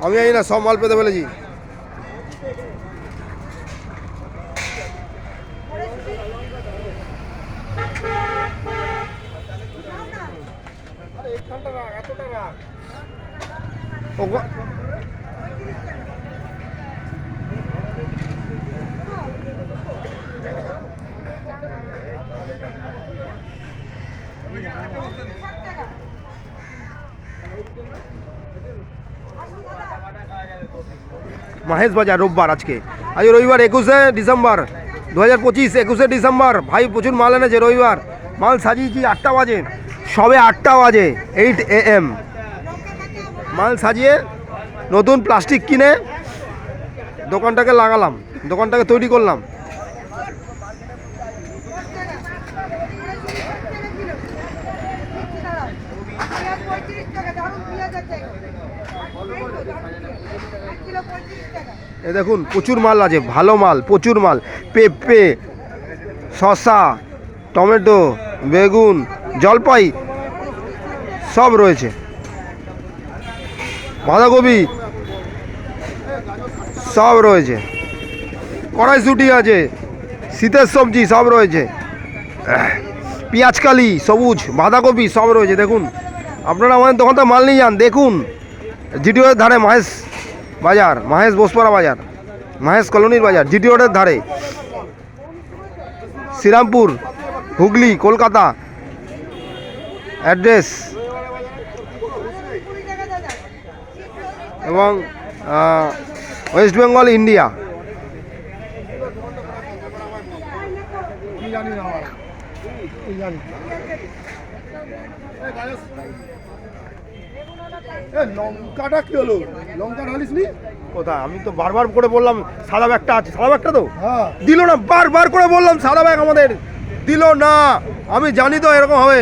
আমি জানি না, সব মাল পেতে ফেলেছি। মহেশ বাজার রোববার, আজ রবিবার 21শে ডিসেম্বর 2025, 21শে ডিসেম্বর। ভাই প্রচুর মাল এনেছে রবিবার। মাল সাজিয়েছি 8টা বাজে, সবে 8টা বাজে, 8 AM মাল সাজিয়ে নতুন প্লাস্টিক কিনে দোকানটাকে লাগালাম, দোকানটাকে তৈরি করলাম। এ দেখুন প্রচুর মাল আছে, ভালো মাল, প্রচুর মাল। পেঁপে, শসা, টমেটো, বেগুন, জলপাই সব রয়েছে। বাঁধাকপি সব রয়েছে, কড়াইশুঁটি আছে, শীতের সবজি সব রয়েছে, পেঁয়াজকালি, সবুজ, বাঁধাকপি সব রয়েছে। দেখুন আপনারা আমাদের দোকান থেকে মাল নিয়ে যান। দেখুন জিটিওর ধারে মহেশ বাজার, মহেশ বোসপাড়া বাজার, মহেশ কলোনির বাজার, জিটি রোডের ধারে, শ্রীরামপুর, হুগলি, কলকাতা। অ্যাড্রেস এবং ওয়েস্ট বেঙ্গল, ইন্ডিয়া। লঙ্কাটা কি হলো? লঙ্কা ঢালিস নি কোথায়? আমি তো বারবার করে বললাম সাদা ব্যাগটা আছে, সাদা ব্যাগটা তো দিল না। বারবার করে বললাম সাদা ব্যাগ আমাদের, দিল না। আমি জানি তো এরকম হবে।